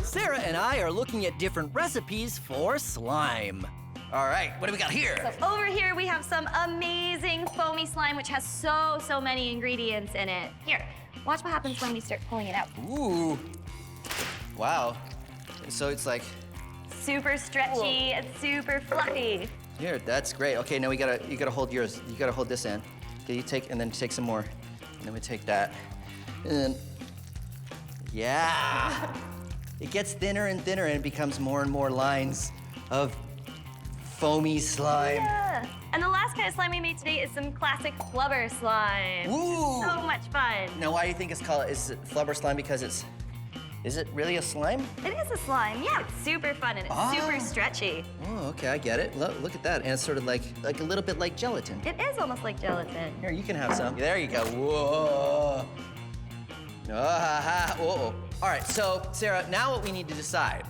Sarah and I are looking at different recipes for slime. All right, what do we got here? So over here we have some amazing foamy slime, which has so many ingredients in it. Here, watch what happens when we start pulling it out. Ooh, wow. So it's like... Super stretchy and super fluffy. Here, that's great. Okay, now you gotta hold yours. You gotta hold this end. Okay, you take, and then take some more. And then we take that. And then, yeah. It gets thinner and thinner and it becomes more and more lines of foamy slime. Yeah. And the last kind of slime we made today is some classic flubber slime. Ooh. So much fun. Now, why do you think it's called, is it flubber slime? Because is it really a slime? It is a slime, yeah. It's super fun and it's super stretchy. Oh, okay, I get it. Look at that. And it's sort of like a little bit like gelatin. It is almost like gelatin. Here, you can have some. There you go. Whoa. Whoa. All right, so Sarah, now what we need to decide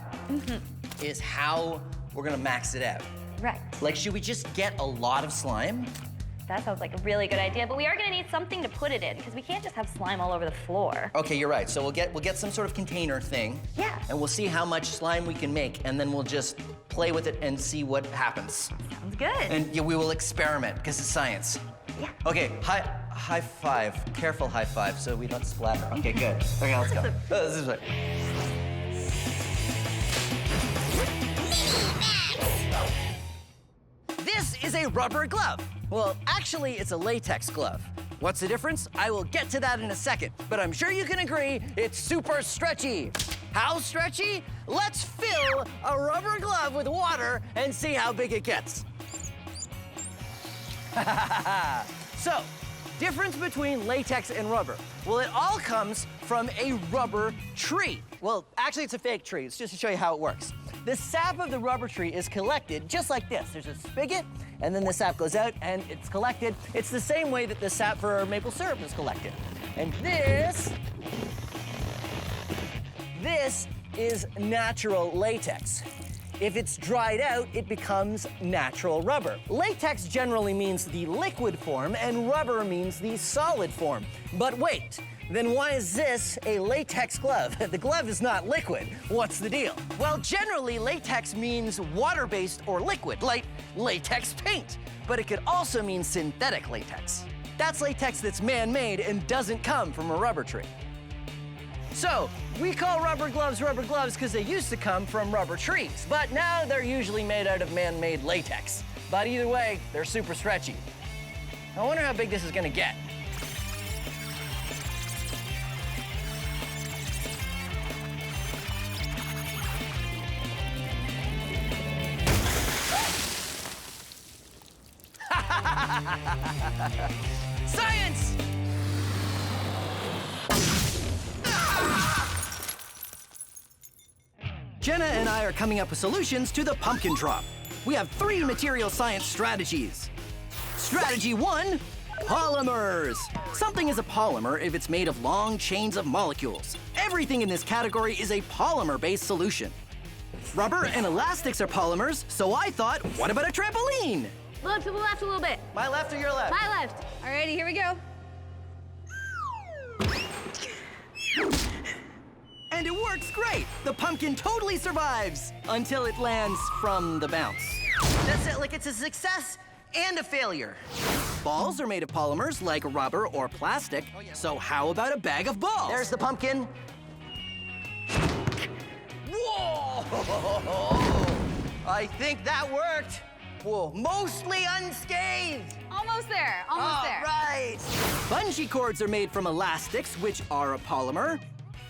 is how we're gonna max it out. Right. Like, should we just get a lot of slime? That sounds like a really good idea, but we are gonna need something to put it in because we can't just have slime all over the floor. Okay, you're right. So we'll get some sort of container thing. Yeah. And we'll see how much slime we can make, and then we'll just play with it and see what happens. Sounds good. And yeah, we will experiment because it's science. Yeah. Okay, high five. Careful high five so we don't splatter. Okay, good. Okay, let's go. This is right. This is a rubber glove. Well, actually, it's a latex glove. What's the difference? I will get to that in a second, but I'm sure you can agree it's super stretchy. How stretchy? Let's fill a rubber glove with water and see how big it gets. So, difference between latex and rubber. Well, it all comes from a rubber tree. Well, actually, it's a fake tree. It's just to show you how it works. The sap of the rubber tree is collected just like this. There's a spigot, and then the sap goes out, and it's collected. It's the same way that the sap for maple syrup is collected. And this is natural latex. If it's dried out, it becomes natural rubber. Latex generally means the liquid form, and rubber means the solid form. But wait, then why is this a latex glove? The glove is not liquid. What's the deal? Well, generally, latex means water-based or liquid, like latex paint. But it could also mean synthetic latex. That's latex that's man-made and doesn't come from a rubber tree. So, we call rubber gloves because they used to come from rubber trees, but now they're usually made out of man-made latex. But either way, they're super stretchy. I wonder how big this is gonna get. Science! Jenna and I are coming up with solutions to the pumpkin drop. We have 3 material science strategies. Strategy 1, polymers. Something is a polymer if it's made of long chains of molecules. Everything in this category is a polymer-based solution. Rubber and elastics are polymers, so I thought, what about a trampoline? Look to the left a little bit. My left or your left? My left. Alrighty, here we go. And it works great. The pumpkin totally survives until it lands from the bounce. That's it, like it's a success and a failure. Balls are made of polymers like rubber or plastic, so how about a bag of balls? There's the pumpkin. Whoa! I think that worked. Whoa, mostly unscathed. Almost there, almost there. Right. Bungee cords are made from elastics, which are a polymer,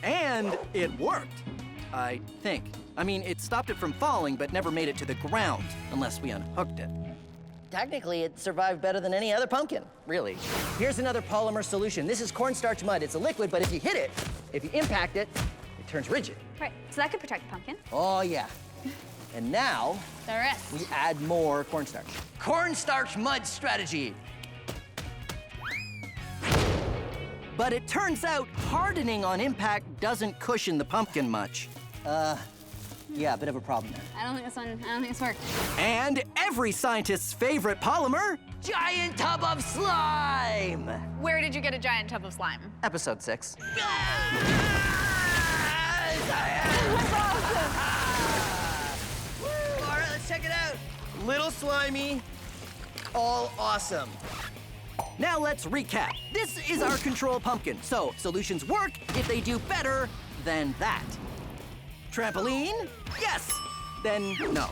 and it worked, I think. I mean, it stopped it from falling, but never made it to the ground, unless we unhooked it. Technically, it survived better than any other pumpkin, really. Here's another polymer solution. This is cornstarch mud. It's a liquid, but if you hit it, if you impact it, it turns rigid. Right, so that could protect the pumpkin. Oh, yeah. And now, The rest. we add more cornstarch. Cornstarch mud strategy. But it turns out hardening on impact doesn't cushion the pumpkin much. Yeah, a bit of a problem there. I don't think this worked. And every scientist's favorite polymer, giant tub of slime! Where did you get a giant tub of slime? Episode 6. All right, let's check it out. Little slimy, all awesome. Now let's recap. This is our control pumpkin, so solutions work if they do better than that. Trampoline? Yes. Then no.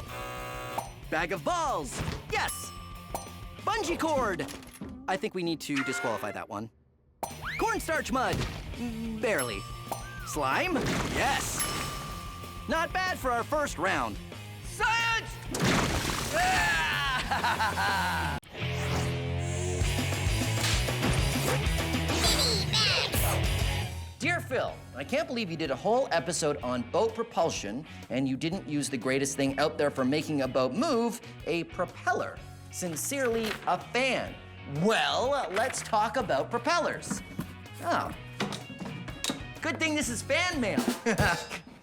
Bag of balls? Yes. Bungee cord? I think we need to disqualify that one. Cornstarch mud? Barely. Slime? Yes. Not bad for our first round. Science! Dear Phil, I can't believe you did a whole episode on boat propulsion and you didn't use the greatest thing out there for making a boat move, a propeller. Sincerely, a fan. Well, let's talk about propellers. Oh. Good thing this is fan mail.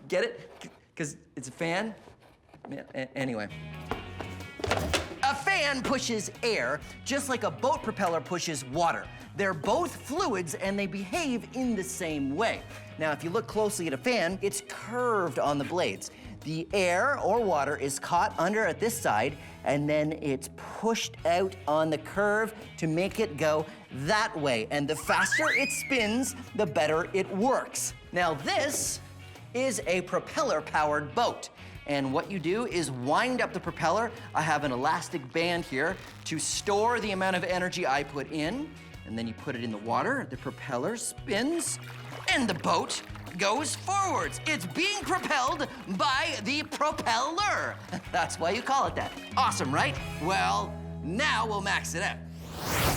Get it? Because it's a fan? Yeah, anyway. A fan pushes air just like a boat propeller pushes water. They're both fluids and they behave in the same way. Now, if you look closely at a fan, it's curved on the blades. The air or water is caught under at this side and then it's pushed out on the curve to make it go that way. And the faster it spins, the better it works. Now, this is a propeller-powered boat. And what you do is wind up the propeller. I have an elastic band here to store the amount of energy I put in. And then you put it in the water, the propeller spins, and the boat goes forwards. It's being propelled by the propeller. That's why you call it that. Awesome, right? Well, now we'll max it out.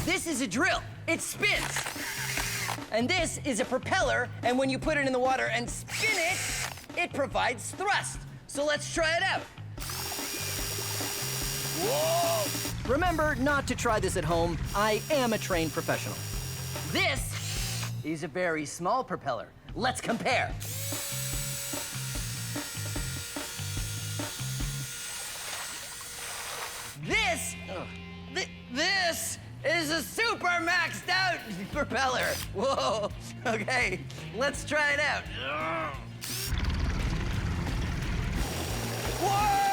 This is a drill. It spins. And this is a propeller, and when you put it in the water and spin it, it provides thrust. So let's try it out. Whoa! Remember not to try this at home. I am a trained professional. This is a very small propeller. Let's compare. This is a super maxed out propeller. Whoa, okay, let's try it out. Whoa!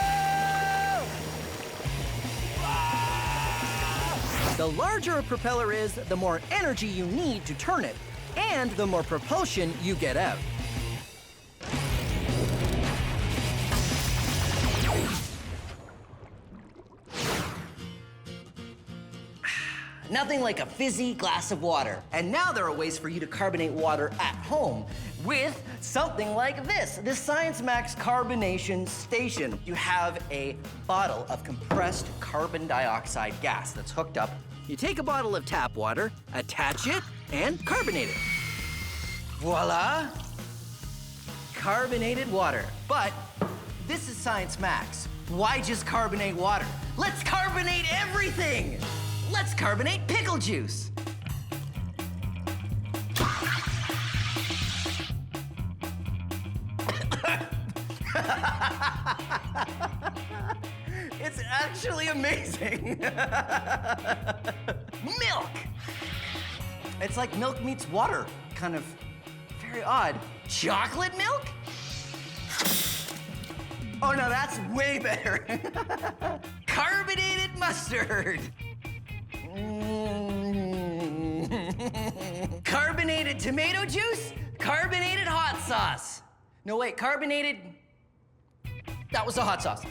The larger a propeller is, the more energy you need to turn it, and the more propulsion you get out. Nothing like a fizzy glass of water. And now there are ways for you to carbonate water at home with something like this, the Science Max Carbonation Station. You have a bottle of compressed carbon dioxide gas that's hooked up. You take a bottle of tap water, attach it, and carbonate it. Voila! Carbonated water. But this is Science Max. Why just carbonate water? Let's carbonate everything! Let's carbonate pickle juice. It's actually amazing. Milk. It's like milk meets water, kind of very odd. Chocolate milk? Oh no, that's way better. Carbonated mustard. Carbonated tomato juice, carbonated hot sauce. No, wait, carbonated, that was the hot sauce.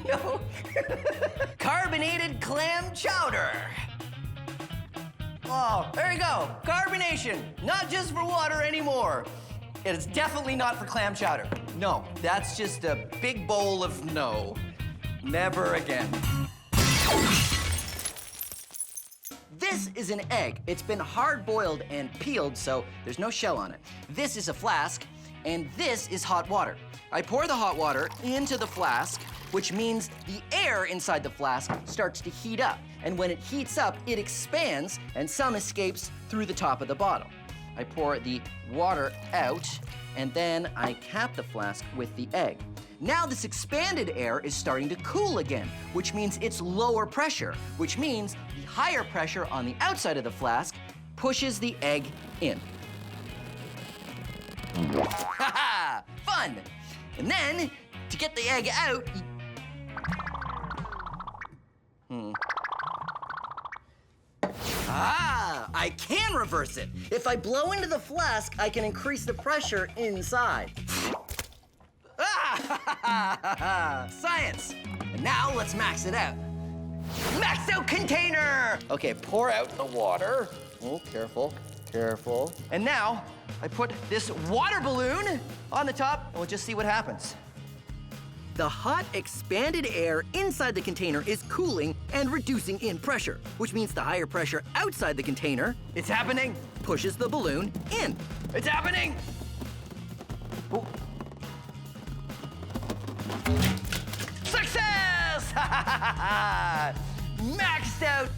No. Carbonated clam chowder. Oh, there you go, carbonation, not just for water anymore. It is definitely not for clam chowder. No, that's just a big bowl of no. Never again. This is an egg. It's been hard-boiled and peeled, so there's no shell on it. This is a flask, and this is hot water. I pour the hot water into the flask, which means the air inside the flask starts to heat up. And when it heats up, it expands, and some escapes through the top of the bottle. I pour the water out, and then I cap the flask with the egg. Now this expanded air is starting to cool again, which means it's lower pressure, which means the higher pressure on the outside of the flask pushes the egg in. Ha-ha! Fun! And then, to get the egg out, I can reverse it. If I blow into the flask, I can increase the pressure inside. Science! And now let's max it out. Max out container! Okay, pour out the water. Oh, careful, careful. And now, I put this water balloon on the top, and we'll just see what happens. The hot, expanded air inside the container is cooling and reducing in pressure, which means the higher pressure outside the container, it's happening, pushes the balloon in. It's happening! Oh. Success! Maxed out!